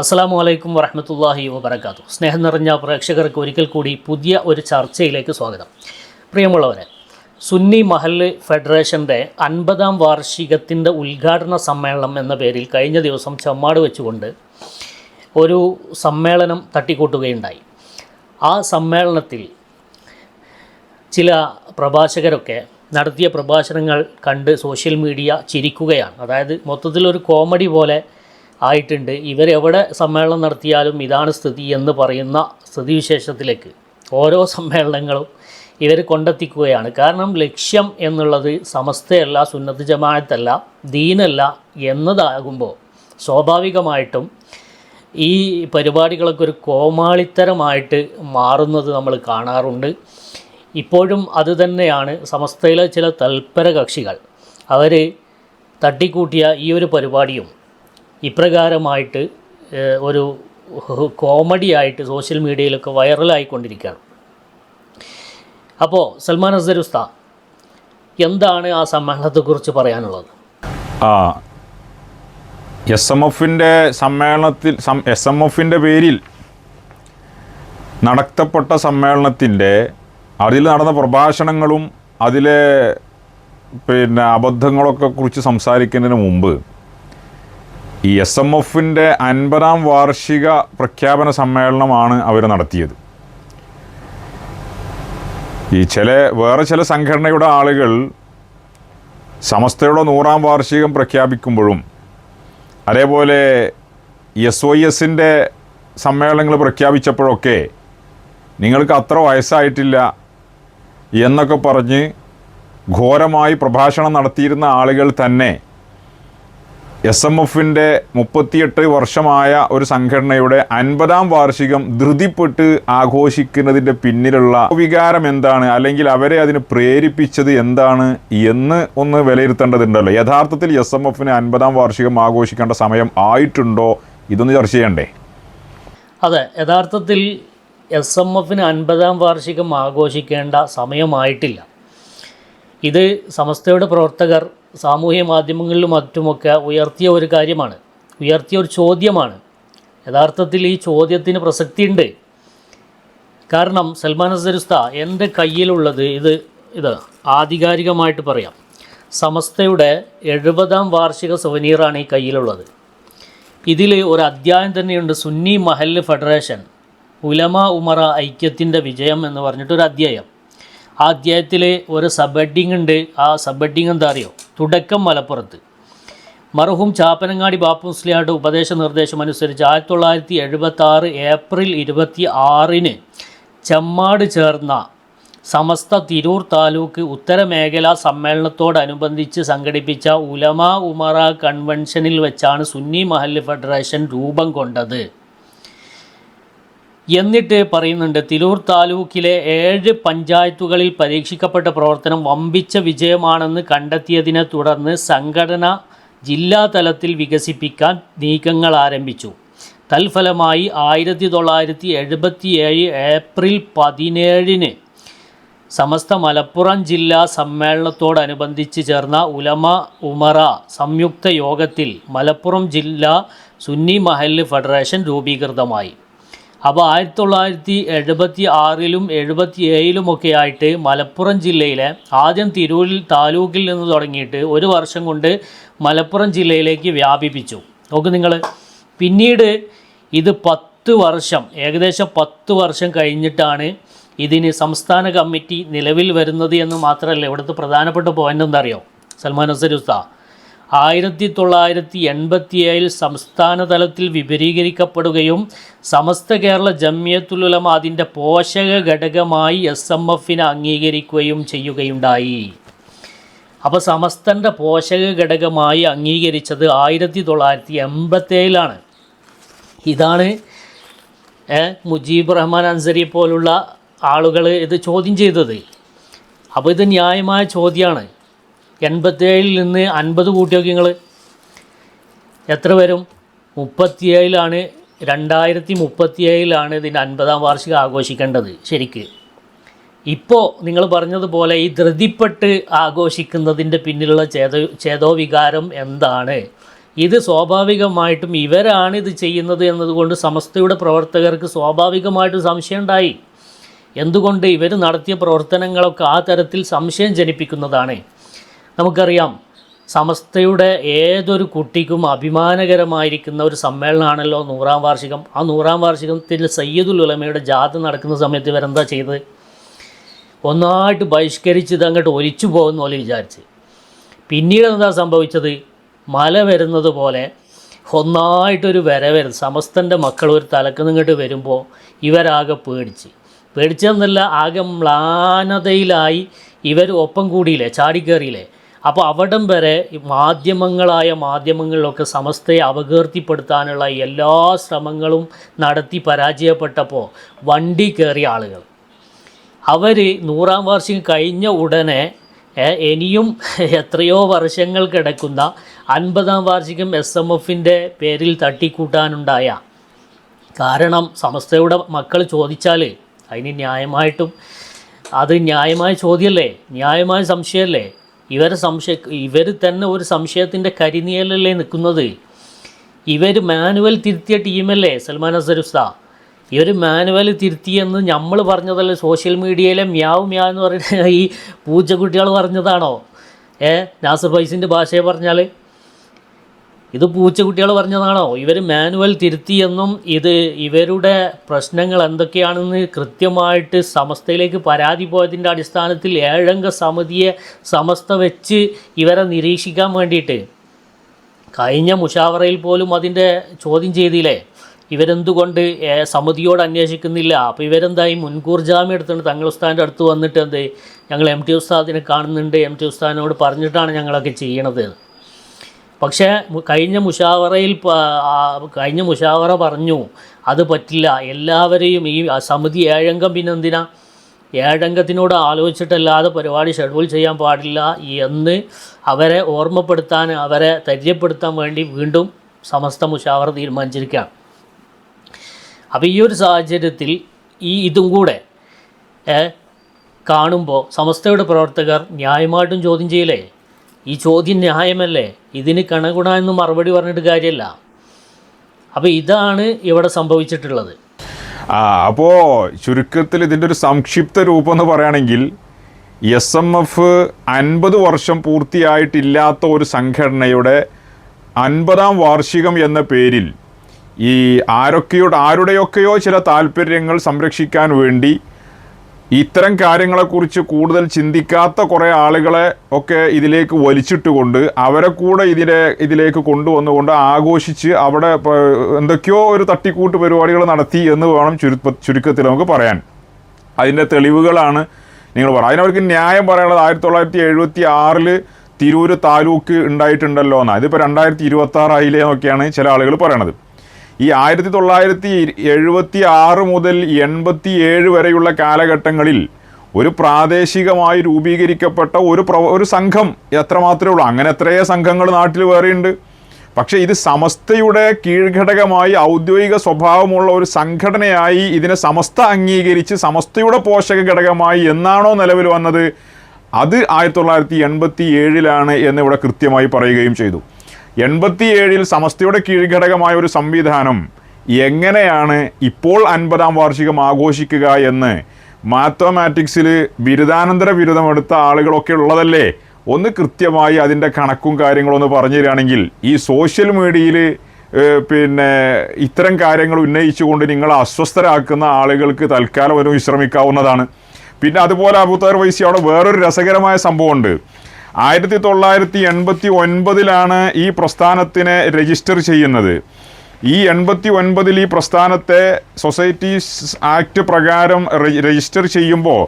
അസ്സലാമു അലൈക്കും വറഹ്മത്തുള്ളാഹി വബറകാതുഹു. സ്നേഹം നിറഞ്ഞ പ്രേക്ഷകർക്ക് ഒരിക്കൽ കൂടി പുതിയ ഒരു ചർച്ചയിലേക്ക് സ്വാഗതം. പ്രിയമുള്ളവരെ, സുന്നി മഹല്ല് ഫെഡറേഷൻ്റെ 50-ാം വാർഷികത്തിൻ്റെ ഉദ്ഘാടന സമ്മേളനം എന്ന പേരിൽ കഴിഞ്ഞ ദിവസം ചെമ്മാട് വെച്ചുകൊണ്ട് ഒരു സമ്മേളനം തട്ടിക്കൂട്ടുകയുണ്ടായി. ആ സമ്മേളനത്തിൽ ചില പ്രഭാഷകരൊക്കെ നടത്തിയ പ്രഭാഷണങ്ങൾ കണ്ട് സോഷ്യൽ മീഡിയ ചിരിക്കുകയാണ്. അതായത് മൊത്തത്തിലൊരു കോമഡി പോലെ ആയിട്ടുണ്ട്. ഇവരെവിടെ സമ്മേളനം നടത്തിയാലും ഇതാണ് സ്ഥിതി എന്ന് പറയുന്ന സ്ഥിതിവിശേഷത്തിലേക്ക് ഓരോ സമ്മേളനങ്ങളും ഇവർ കൊണ്ടെത്തിക്കുകയാണ്. കാരണം ലക്ഷ്യം എന്നുള്ളത് സമസ്തയല്ല, സുന്നത്ത് ജമാഅത്തല്ല, ദീനല്ല എന്നതാകുമ്പോൾ സ്വാഭാവികമായിട്ടും ഈ പരിപാടികളൊക്കെ ഒരു കോമാളിത്തരമായിട്ട് മാറുന്നത് നമ്മൾ കാണാറുണ്ട്. ഇപ്പോഴും അതുതന്നെയാണ് സമസ്തയിലെ ചില തൽപര കക്ഷികൾ. അവർ തട്ടിക്കൂട്ടിയ ഈ ഒരു പരിപാടിയും ഇപ്രകാരമായിട്ട് ഒരു കോമഡിയായിട്ട് സോഷ്യൽ മീഡിയയിലൊക്കെ വൈറലായിക്കൊണ്ടിരിക്കുകയാണ്. അപ്പോൾ സൽമാൻ അസ്ഹർ ഉസ്താദ്, എന്താണ് ആ സമ്മേളനത്തെക്കുറിച്ച് പറയാനുള്ളത്? എസ്-എം-എഫിൻ്റെ സമ്മേളനത്തിൽ എസ്-എം-എഫിൻ്റെ പേരിൽ നടത്തപ്പെട്ട സമ്മേളനത്തിൻ്റെ അതിൽ നടന്ന പ്രഭാഷണങ്ങളും അതിലെ അബദ്ധങ്ങളൊക്കെ കുറിച്ച് സംസാരിക്കുന്നതിന് മുമ്പ് ഈ എസ്-എം-എഫിൻ്റെ 50-ാം വാർഷിക പ്രഖ്യാപന സമ്മേളനമാണ് അവർ നടത്തിയത്. ഈ വേറെ ചില സംഘടനയുടെ ആളുകൾ സമസ്തയുടെ 100-ാം വാർഷികം പ്രഖ്യാപിക്കുമ്പോഴും അതേപോലെ SOS-ൻ്റെ സമ്മേളനങ്ങൾ പ്രഖ്യാപിച്ചപ്പോഴൊക്കെ നിങ്ങൾക്ക് അത്ര വയസ്സായിട്ടില്ല എന്നൊക്കെ പറഞ്ഞ് ഘോരമായി പ്രഭാഷണം നടത്തിയിരുന്ന ആളുകൾ തന്നെ എസ്-എം-എഫിൻ്റെ 38 വർഷമായ ഒരു സംഘടനയുടെ 50-ാം വാർഷികം ധൃതിപ്പെട്ട് ആഘോഷിക്കുന്നതിൻ്റെ പിന്നിലുള്ള വികാരം എന്താണ്, അല്ലെങ്കിൽ അവരെ അതിന് പ്രേരിപ്പിച്ചത് എന്താണ് എന്ന് ഒന്ന് വിലയിരുത്തേണ്ടതുണ്ടല്ലോ. യഥാർത്ഥത്തിൽ എസ്-എം-എഫിന് 50-ാം വാർഷികം ആഘോഷിക്കേണ്ട സമയം ആയിട്ടുണ്ടോ? ഇതൊന്ന് ചർച്ച ചെയ്യണ്ടേ? അതെ, യഥാർത്ഥത്തിൽ എസ്-എം-എഫിന് 50-ാം വാർഷികം ആഘോഷിക്കേണ്ട സമയമായിട്ടില്ല. ഇത് സമസ്തയുടെ പ്രവർത്തകർ സാമൂഹ്യ മാധ്യമങ്ങളിലും മറ്റുമൊക്കെ ഉയർത്തിയ ഒരു കാര്യമാണ്, ഉയർത്തിയ ഒരു ചോദ്യമാണ്. യഥാർത്ഥത്തിൽ ഈ ചോദ്യത്തിന് പ്രസക്തിയുണ്ട്. കാരണം സൽമാൻ അസ്ഹർ ഉസ്താദ്, എൻ്റെ കയ്യിലുള്ളത് ഇത് ആധികാരികമായിട്ട് പറയാം, സമസ്തയുടെ 70-ാം വാർഷിക സുവനീറാണ് ഈ കയ്യിലുള്ളത്. ഇതിൽ ഒരു അധ്യായം തന്നെയുണ്ട്, സുന്നി മഹല്ല് ഫെഡറേഷൻ ഉലമ ഉമറ ഐക്യത്തിൻ്റെ വിജയം എന്ന് പറഞ്ഞിട്ടൊരു അധ്യായം. ആ അധ്യായത്തിൽ ഒരു സബ് ഹെഡിങ് ഉണ്ട്. ആ സബ് ഹെഡിങ് എന്താ അറിയോ? തുടക്കം മലപ്പുറത്ത്. മർഹൂം ചാപ്പനങ്ങാടി ബാപ്പു മുസ്ലിയാരുടെ ഉപദേശ നിർദ്ദേശം അനുസരിച്ച് 1976 ഏപ്രിൽ 26-ന് ചെമ്മാട് ചേർന്ന സമസ്ത തിരൂർ താലൂക്ക് ഉത്തരമേഖലാ സമ്മേളനത്തോടനുബന്ധിച്ച് സംഘടിപ്പിച്ച ഉലമ ഉമറ കൺവെൻഷനിൽ വെച്ചാണ് സുന്നി മഹല്ല് ഫെഡറേഷൻ രൂപം കൊണ്ടത് എന്നിട്ട് പറയുന്നുണ്ട്. തിരൂർ താലൂക്കിലെ 7 പഞ്ചായത്തുകളിൽ പരീക്ഷിക്കപ്പെട്ട പ്രവർത്തനം വമ്പിച്ച വിജയമാണെന്ന് കണ്ടെത്തിയതിനെ തുടർന്ന് സംഘടന ജില്ലാ തലത്തിൽ വികസിപ്പിക്കാൻ നീക്കങ്ങൾ ആരംഭിച്ചു. തൽഫലമായി 1977 ഏപ്രിൽ 17-ന് സമസ്ത മലപ്പുറം ജില്ലാ സമ്മേളനത്തോടനുബന്ധിച്ച് ചേർന്ന ഉലമ ഉമറ സംയുക്ത യോഗത്തിൽ മലപ്പുറം ജില്ലാ സുന്നി മഹല്ല് ഫെഡറേഷൻ രൂപീകൃതമായി. അപ്പോൾ 1976-ലും 77-ലുമൊക്കെ ആയിട്ട് മലപ്പുറം ജില്ലയിലെ ആദ്യം തിരൂർ താലൂക്കിൽ നിന്ന് തുടങ്ങിയിട്ട് ഒരു വർഷം കൊണ്ട് മലപ്പുറം ജില്ലയിലേക്ക് വ്യാപിപ്പിച്ചു. നോക്ക് നിങ്ങൾ, പിന്നീട് ഇത് 10 വർഷം, ഏകദേശം 10 വർഷം കഴിഞ്ഞിട്ടാണ് ഇതിന് സംസ്ഥാന കമ്മിറ്റി നിലവിൽ വരുന്നത് എന്ന് മാത്രമല്ല, ഇവിടുത്തെ പ്രധാനപ്പെട്ട പോയിൻ്റ് എന്താ അറിയോ സൽമാൻ അസ്ഹർ ഉസ്താദ്? 1987 സംസ്ഥാന തലത്തിൽ വിപുലീകരിക്കപ്പെടുകയും സമസ്ത കേരള ജംഇയ്യത്തുൽ ഉലമ അതിൻ്റെ പോഷക ഘടകമായി എസ്-എം-എഫിനെ അംഗീകരിക്കുകയും ചെയ്യുകയുണ്ടായി. അപ്പോൾ സമസ്തൻ്റെ പോഷക ഘടകമായി അംഗീകരിച്ചത് 1987-ലാണ്. ഇതാണ് മുജീബ് റഹ്മാൻ അൻസരി പോലുള്ള ആളുകൾ ഇത് ചോദ്യം ചെയ്തത്. അപ്പോൾ ഇത് ന്യായമായ ചോദ്യമാണ്. 87-ൽ നിന്ന് 50 കൂട്ടിയൊക്കെ നിങ്ങൾ എത്ര വരും? 37-ലാണ്. 2037-ലാണ് ഇതിൻ്റെ 50-ാം വാർഷികം ആഘോഷിക്കേണ്ടത് ശരിക്ക്. ഇപ്പോൾ നിങ്ങൾ പറഞ്ഞതുപോലെ ഈ ധൃതിപ്പെട്ട് ആഘോഷിക്കുന്നതിൻ്റെ പിന്നിലുള്ള ചേതോവികാരം എന്താണ് ഇത് സ്വാഭാവികമായിട്ടും ഇവരാണ് ഇത് ചെയ്യുന്നത് എന്നതുകൊണ്ട് സമസ്തയുടെ പ്രവർത്തകർക്ക് സ്വാഭാവികമായിട്ടും സംശയം ഉണ്ടായി. എന്തുകൊണ്ട് ഇവർ നടത്തിയ പ്രവർത്തനങ്ങളൊക്കെ ആ തരത്തിൽ സംശയം ജനിപ്പിക്കുന്നതാണ്. നമുക്കറിയാം, സമസ്തയുടെ ഏതൊരു കുട്ടിക്കും അഭിമാനകരമായിരിക്കുന്ന ഒരു സമ്മേളനമാണല്ലോ 100-ാം വാർഷികം. ആ 100-ാം വാർഷികത്തിൽ സയ്യിദുൽ ഉലമയുടെ ജാഥ നടക്കുന്ന സമയത്ത് ഇവരെന്താ ചെയ്തത്? ഒന്നായിട്ട് ബഹിഷ്കരിച്ച് ഇതങ്ങോട്ട് ഒലിച്ചു പോകുന്ന പോലെ വിചാരിച്ച്. പിന്നീട് എന്താ സംഭവിച്ചത്? മല വരുന്നത് പോലെ ഒന്നായിട്ടൊരു വരവരുത്. സമസ്തൻ്റെ മക്കൾ ഒരു തലക്കുന്നിങ്ങോട്ട് വരുമ്പോൾ ഇവരാകെ പേടിച്ചെന്നല്ല, ആകെ മ്ലാനതയിലായി. ഇവർ ഒപ്പം കൂടിയില്ലേ, ചാടിക്കേറിയില്ലേ. അപ്പോൾ അവിടം വരെ മാധ്യമങ്ങളിലൊക്കെ സമസ്തയെ അപകീർത്തിപ്പെടുത്താനുള്ള എല്ലാ ശ്രമങ്ങളും നടത്തി പരാജയപ്പെട്ടപ്പോൾ വണ്ടി കയറിയ ആളുകൾ അവർ 100-ാം വാർഷികം കഴിഞ്ഞ ഉടനെ ഇനിയും എത്രയോ വർഷങ്ങൾ കിടക്കുന്ന 50-ാം വാർഷികം SMFൻ്റെ പേരിൽ തട്ടിക്കൂട്ടാനുണ്ടായ കാരണം സമസ്തയുടെ മക്കൾ ചോദിച്ചാൽ അതിന് ന്യായമായിട്ടും അത് ന്യായമായ ചോദ്യമല്ലേ, ന്യായമായ സംശയമല്ലേ. ഇവർ തന്നെ ഒരു സംശയത്തിൻ്റെ കരിനിഴലല്ലേ നിൽക്കുന്നത്. ഇവർ മാനുവൽ തിരുത്തിയ ടീമല്ലേ സൽമാൻ അസർ ഉസ്താദ്. ഇവർ മാനുവൽ തിരുത്തിയെന്ന് നമ്മൾ പറഞ്ഞതല്ലേ? സോഷ്യൽ മീഡിയയിലെ മ്യാവ് എന്ന് പറയുന്ന ഈ പൂച്ചക്കുട്ടികൾ പറഞ്ഞതാണോ? നാസർ ഫൈസിൻ്റെ ഭാഷയെ പറഞ്ഞാൽ ഇത് പൂച്ചക്കുട്ടികൾ പറഞ്ഞതാണോ? ഇവർ മാനുവൽ തിരുത്തിയെന്നും ഇത് ഇവരുടെ പ്രശ്നങ്ങൾ എന്തൊക്കെയാണെന്ന് കൃത്യമായിട്ട് സമസ്തയിലേക്ക് പരാതി പോയതിൻ്റെ അടിസ്ഥാനത്തിൽ 7-അംഗ സമിതിയെ സമസ്ത വെച്ച് ഇവരെ നിരീക്ഷിക്കാൻ വേണ്ടിയിട്ട് കഴിഞ്ഞ മുഷാവറയിൽ പോലും അതിൻ്റെ ചോദ്യം ചെയ്തില്ലേ? ഇവരെന്തുകൊണ്ട് സമിതിയോട് അന്വേഷിക്കുന്നില്ല? അപ്പോൾ ഇവരെന്തായി മുൻകൂർ ജാമ്യം എടുത്തിട്ട് തങ്ങൾ ഉസ്താദിൻ്റെ അടുത്ത് വന്നിട്ട് എന്ത്, ഞങ്ങൾ MT ഉസ്താദിനെ കാണുന്നുണ്ട്, MT ഉസ്താദിനോട് പറഞ്ഞിട്ടാണ് ഞങ്ങളൊക്കെ ചെയ്യണത്. പക്ഷേ കഴിഞ്ഞ മുഷാവറ പറഞ്ഞു അത് പറ്റില്ല, എല്ലാവരെയും ഈ സമിതി 7 അംഗം പിന്നെന്തിനാ 7 അംഗത്തിനോട് ആലോചിച്ചിട്ടല്ലാതെ പരിപാടി ഷെഡ്യൂൾ ചെയ്യാൻ പാടില്ല എന്ന് അവരെ ഓർമ്മപ്പെടുത്താൻ, അവരെ പരിചയപ്പെടുത്താൻ വേണ്ടി വീണ്ടും സമസ്ത മുഷാവറ തീരുമാനിച്ചിരിക്കുകയാണ്. അപ്പോൾ ഈ ഒരു സാഹചര്യത്തിൽ ഇതും കൂടെ കാണുമ്പോൾ സമസ്തയുടെ പ്രവർത്തകർ ന്യായമായിട്ടും ചോദ്യം ചെയ്യലേ? ഈ ചോദ്യം ന്യായമല്ലേ? ഇതിന് കണകുണ എന്ന് മറുപടി പറഞ്ഞിട്ട് കാര്യമല്ല. അപ്പോൾ ഇതാണ് ഇവിടെ സംഭവിച്ചിട്ടുള്ളത്. അപ്പോൾ ചുരുക്കത്തിൽ ഇതിൻ്റെ ഒരു സംക്ഷിപ്ത രൂപം എന്ന് പറയുകയാണെങ്കിൽ SMF 50 വർഷം പൂർത്തിയായിട്ടില്ലാത്ത ഒരു സംഘടനയുടെ 50-ാം വാർഷികം എന്ന പേരിൽ ഈ ആരുടെയൊക്കെയോ ചില താല്പര്യങ്ങൾ സംരക്ഷിക്കാൻ വേണ്ടി ഇത്തരം കാര്യങ്ങളെക്കുറിച്ച് കൂടുതൽ ചിന്തിക്കാത്ത കുറേ ആളുകളെ ഒക്കെ ഇതിലേക്ക് വലിച്ചിട്ടുകൊണ്ട് അവരെ കൂടെ ഇതിലേക്ക് കൊണ്ടുവന്നുകൊണ്ട് ആഘോഷിച്ച് അവിടെ എന്തൊക്കെയോ ഒരു തട്ടിക്കൂട്ട് പരിപാടികൾ നടത്തി എന്ന് വേണം ചുരുക്കത്തിൽ നമുക്ക് പറയാൻ. അതിൻ്റെ തെളിവുകളാണ് നിങ്ങൾ പറയുക. അതിനവർക്ക് ന്യായം പറയാനുള്ളത് 1976 തിരൂർ താലൂക്ക് ഉണ്ടായിട്ടുണ്ടല്ലോ എന്നാണ്. ഇതിപ്പോൾ 2026 ആയില്ലേ എന്നൊക്കെയാണ് ചില ആളുകൾ പറയണത്. ഈ 1976 മുതൽ 87 വരെയുള്ള കാലഘട്ടങ്ങളിൽ ഒരു പ്രാദേശികമായി രൂപീകരിക്കപ്പെട്ട ഒരു സംഘം എത്രമാത്രമേ ഉള്ളൂ. അങ്ങനെ എത്രയോ സംഘങ്ങൾ നാട്ടിൽ വേറെയുണ്ട്. പക്ഷേ ഇത് സമസ്തയുടെ കീഴ്ഘടകമായി ഔദ്യോഗിക സ്വഭാവമുള്ള ഒരു സംഘടനയായി ഇതിനെ സമസ്ത അംഗീകരിച്ച് സമസ്തയുടെ പോഷക ഘടകമായി എന്നാണോ നിലവിൽ വന്നത്, അത് 1987 എന്നിവിടെ കൃത്യമായി പറയുകയും ചെയ്തു. 87 സമസ്തയുടെ കീഴ്ഘടകമായ ഒരു സംവിധാനം എങ്ങനെയാണ് ഇപ്പോൾ 50-ാം വാർഷികം ആഘോഷിക്കുക എന്ന് മാത്തമാറ്റിക്സിൽ ബിരുദാനന്തര ബിരുദമെടുത്ത ആളുകളൊക്കെ ഉള്ളതല്ലേ? ഒന്ന് കൃത്യമായി അതിൻ്റെ കണക്കും കാര്യങ്ങളൊന്ന് പറഞ്ഞു തരികയാണെങ്കിൽ ഈ സോഷ്യൽ മീഡിയയിൽ ഇത്തരം കാര്യങ്ങൾ ഉന്നയിച്ചുകൊണ്ട് നിങ്ങളെ അസ്വസ്ഥരാക്കുന്ന ആളുകൾക്ക് തൽക്കാലം ഒരു വിശ്രമിക്കാവുന്നതാണ്. പിന്നെ അതുപോലെ അബൂതാഹിർ ഫൈസി അവിടെ വേറൊരു രസകരമായ സംഭവമുണ്ട്. 1989 ഈ പ്രസ്ഥാനത്തിനെ രജിസ്റ്റർ ചെയ്യുന്നത്. ഈ 89 ഈ പ്രസ്ഥാനത്തെ സൊസൈറ്റീസ് ആക്ട് പ്രകാരം രജിസ്റ്റർ ചെയ്യുമ്പോൾ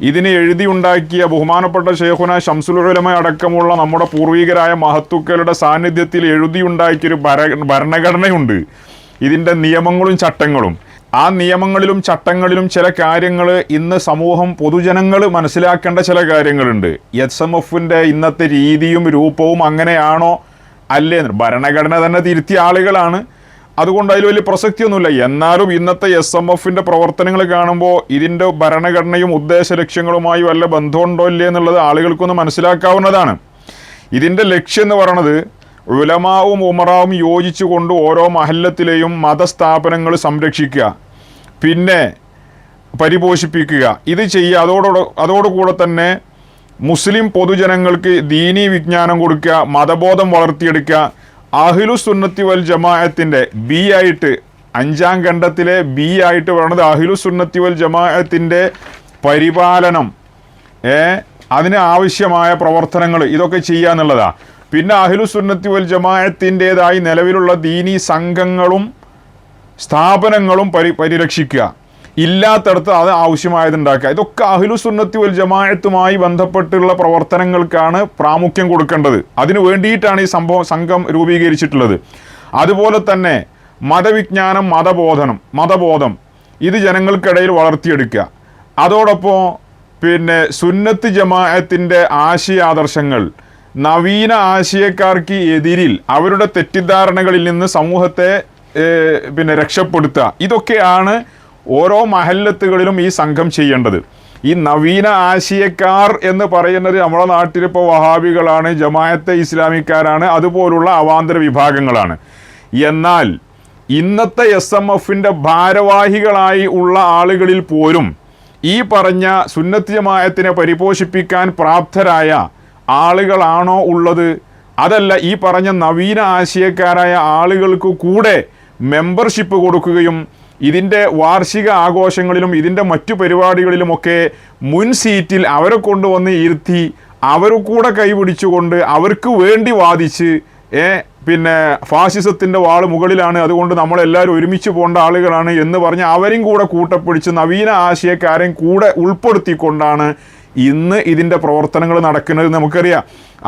ഇതിന് എഴുതിയുണ്ടാക്കിയ ബഹുമാനപ്പെട്ട ശൈഖുന ശംസുൽ ഉലമ അടക്കമുള്ള നമ്മുടെ പൂർവികരായ മഹത്തുക്കളുടെ സാന്നിധ്യത്തിൽ എഴുതിയുണ്ടാക്കിയൊരു ഭരണഘടനയുണ്ട്. ഇതിൻ്റെ നിയമങ്ങളും ചട്ടങ്ങളും. ആ നിയമങ്ങളിലും ചട്ടങ്ങളിലും ചില കാര്യങ്ങൾ ഇന്ന് സമൂഹം പൊതുജനങ്ങൾ മനസ്സിലാക്കേണ്ട ചില കാര്യങ്ങളുണ്ട്. SMFൻ്റെ ഇന്നത്തെ രീതിയും രൂപവും അങ്ങനെയാണോ അല്ലേ? ഭരണഘടന തന്നെ തിരുത്തിയ ആളുകളാണ്, അതുകൊണ്ട് അതിൽ വലിയ പ്രസക്തിയൊന്നുമില്ല. എന്നാലും ഇന്നത്തെ SMFൻ്റെ പ്രവർത്തനങ്ങൾ കാണുമ്പോൾ ഇതിൻ്റെ ഭരണഘടനയും ഉദ്ദേശ ലക്ഷ്യങ്ങളുമായി വല്ല ബന്ധമുണ്ടോ ഇല്ലേ എന്നുള്ളത് ആളുകൾക്കൊന്ന് മനസ്സിലാക്കാവുന്നതാണ്. ഇതിൻ്റെ ലക്ഷ്യം എന്ന് പറയുന്നത് ഉലമാവും ഉമറാവും യോജിച്ചുകൊണ്ട് ഓരോ മഹല്ലത്തിലെയും മതസ്ഥാപനങ്ങൾ സംരക്ഷിക്കുക, പിന്നെ പരിപോഷിപ്പിക്കുക. ഇത് ചെയ്യുക. അതോടുകൂടെ തന്നെ മുസ്ലിം പൊതുജനങ്ങൾക്ക് ദീനീ വിജ്ഞാനം കൊടുക്കുക, മതബോധം വളർത്തിയെടുക്കുക. അഹ്ലു സുന്നത്തി വൽ ജമാഅത്തിൻ്റെ ബി ആയിട്ട്, 5ാം ഖണ്ഡത്തിലെ ബി ആയിട്ട് പറയുന്നത് അഹ്ലു സുന്നത്തി വൽ ജമാഅത്തിൻ്റെ പരിപാലനം, അതിന് ആവശ്യമായ പ്രവർത്തനങ്ങൾ ഇതൊക്കെ ചെയ്യുക എന്നുള്ളതാണ്. പിന്നെ അഹ്ലു സുന്നത്തി വൽ ജമാഅത്തിൻ്റേതായി നിലവിലുള്ള ദീനീ സംഘങ്ങളും സ്ഥാപനങ്ങളും പരിരക്ഷിക്കുക, ഇല്ലാത്തടത്ത് അത് ആവശ്യമായതുണ്ടാക്കുക. ഇതൊക്കെ അഹ്ലു സുന്നത്തി വൽ ജമാഅത്തുമായി ബന്ധപ്പെട്ടുള്ള പ്രവർത്തനങ്ങൾക്കാണ് പ്രാമുഖ്യം കൊടുക്കേണ്ടത്. അതിനു വേണ്ടിയിട്ടാണ് ഈ സംഘം രൂപീകരിച്ചിട്ടുള്ളത്. അതുപോലെ തന്നെ മതവിജ്ഞാനം, മതബോധം ഇത് ജനങ്ങൾക്കിടയിൽ വളർത്തിയെടുക്കുക. അതോടൊപ്പം പിന്നെ സുന്നത്ത് ജമാഅത്തിൻ്റെ ആശയാദർശങ്ങൾ നവീന ആശയക്കാർക്ക് എതിരിൽ അവരുടെ തെറ്റിദ്ധാരണകളിൽ നിന്ന് സമൂഹത്തെ പിന്നെ രക്ഷപ്പെടുത്തുക. ഇതൊക്കെയാണ് ഓരോ മഹല്ലത്തുകളിലും ഈ സംഘം ചെയ്യേണ്ടത്. ഈ നവീന ആശയക്കാർ എന്ന് പറയുന്നത് നമ്മുടെ നാട്ടിലിപ്പോൾ വഹാബികളാണ്, ജമാഅത്തെ ഇസ്ലാമിക്കാരാണ്, അതുപോലുള്ള അവാന്തര വിഭാഗങ്ങളാണ്. എന്നാൽ ഇന്നത്തെ SMFൻ്റെ ഭാരവാഹികളായി ഉള്ള ആളുകളിൽ പോലും ഈ പറഞ്ഞ സുന്നത്ത് ജമാഅത്തിനെ പരിപോഷിപ്പിക്കാൻ പ്രാപ്തരായ ആളുകളാണോ ഉള്ളത്? അതല്ല, ഈ പറഞ്ഞ നവീന ആശയക്കാരായ ആളുകൾക്ക് കൂടെ മെമ്പർഷിപ്പ് കൊടുക്കുകയും ഇതിൻ്റെ വാർഷിക ആഘോഷങ്ങളിലും ഇതിൻ്റെ മറ്റു പരിപാടികളിലുമൊക്കെ മുൻ സീറ്റിൽ അവരെ കൊണ്ടുവന്ന് ഇരുത്തി അവർ കൂടെ കൈപിടിച്ചുകൊണ്ട് അവർക്ക് വേണ്ടി വാദിച്ച് പിന്നെ ഫാസിസത്തിൻ്റെ വാള് മുകളിലാണ്, അതുകൊണ്ട് നമ്മളെല്ലാവരും ഒരുമിച്ച് പോകേണ്ട ആളുകളാണ് എന്ന് പറഞ്ഞ് അവരെയും കൂടെ കൂട്ടപ്പിടിച്ച് നവീന ആശയക്കാരെയും കൂടെ ഉൾപ്പെടുത്തിക്കൊണ്ടാണ് ഇന്ന് ഇതിൻ്റെ പ്രവർത്തനങ്ങൾ നടക്കുന്നത് നമുക്കറിയാം.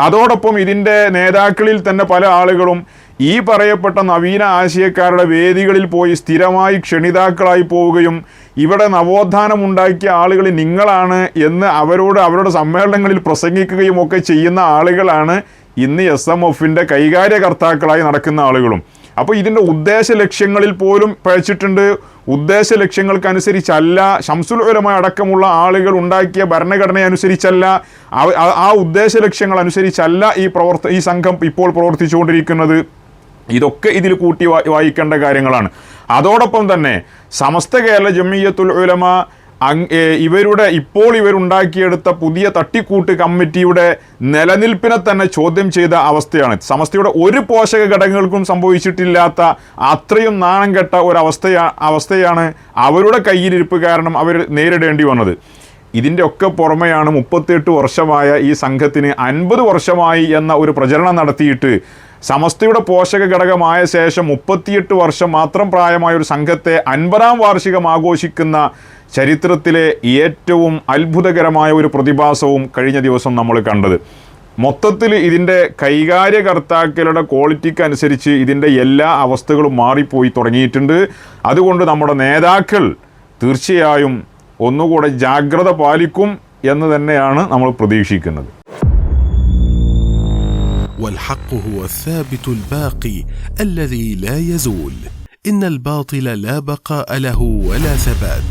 അതോടൊപ്പം ഇതിൻ്റെ നേതാക്കളിൽ തന്നെ പല ആളുകളും ഈ പറയപ്പെട്ട നവീന ആശയക്കാരുടെ വേദികളിൽ പോയി സ്ഥിരമായി ക്ഷണിതാക്കളായി പോവുകയും ഇവിടെ നവോത്ഥാനമുണ്ടാക്കിയ ആളുകൾ നിങ്ങളാണ് എന്ന് അവരുടെ സമ്മേളനങ്ങളിൽ പ്രസംഗിക്കുകയും ഒക്കെ ചെയ്യുന്ന ആളുകളാണ് ഇന്ന് SMFൻ്റെ കൈകാര്യകർത്താക്കളായി നടക്കുന്ന ആളുകളും. അപ്പോൾ ഇതിൻ്റെ ഉദ്ദേശ ലക്ഷ്യങ്ങളിൽ പോലും പഴച്ചിട്ടുണ്ട്. ഉദ്ദേശ ലക്ഷ്യങ്ങൾക്കനുസരിച്ചല്ല, ശംസുൽ ഉലമ അടക്കമുള്ള ആളുകൾ ഉണ്ടാക്കിയ ഭരണഘടന അനുസരിച്ചല്ല, ആ ഉദ്ദേശ ലക്ഷ്യങ്ങൾ അനുസരിച്ചല്ല ഈ സംഘം ഇപ്പോൾ പ്രവർത്തിച്ചുകൊണ്ടിരിക്കുന്നത്. ഇതൊക്കെ ഇതിൽ കൂട്ടി വായിക്കേണ്ട കാര്യങ്ങളാണ്. അതോടൊപ്പം തന്നെ സമസ്ത കേരള ജംഇയ്യത്തുൽ ഉലമ ഇവരുണ്ടാക്കിയെടുത്ത പുതിയ തട്ടിക്കൂട്ട് കമ്മിറ്റിയുടെ നിലനിൽപ്പിനെ തന്നെ ചോദ്യം ചെയ്ത അവസ്ഥയാണ്. സമസ്തയുടെ ഒരു പോഷക ഘടകങ്ങൾക്കും സംഭവിച്ചിട്ടില്ലാത്ത അത്രയും നാണം കെട്ട അവസ്ഥയാണ് അവരുടെ കയ്യിലിരിപ്പ് കാരണം അവർ നേരിടേണ്ടി വന്നത്. ഇതിൻ്റെ ഒക്കെ പുറമെയാണ് 38 വർഷമായ ഈ സംഘത്തിന് 50 വർഷമായി എന്ന ഒരു പ്രചരണം നടത്തിയിട്ട് സമസ്തയുടെ പോഷക ഘടകമായ ശേഷം 38 വർഷം മാത്രം പ്രായമായ ഒരു സംഘത്തെ 50ാം വാർഷികം ആഘോഷിക്കുന്ന ചരിത്രത്തിലെ ഏറ്റവും അത്ഭുതകരമായ ഒരു പ്രതിഭാസവും കഴിഞ്ഞ ദിവസം നമ്മൾ കണ്ടത്. മൊത്തത്തിൽ ഇതിൻ്റെ കൈകാര്യകർത്താക്കളുടെ ക്വാളിറ്റിക്ക് അനുസരിച്ച് ഇതിൻ്റെ എല്ലാ അവസ്ഥകളും മാറിപ്പോയി തുടങ്ങിയിട്ടുണ്ട്. അതുകൊണ്ട് നമ്മുടെ നേതാക്കൾ തീർച്ചയായും ഒന്നുകൂടെ ജാഗ്രത പാലിക്കും എന്ന് തന്നെയാണ് നമ്മൾ പ്രതീക്ഷിക്കുന്നത്. والحق هو الثابت الباقي الذي لا يزول. إن الباطل لا بقاء له ولا ثبات.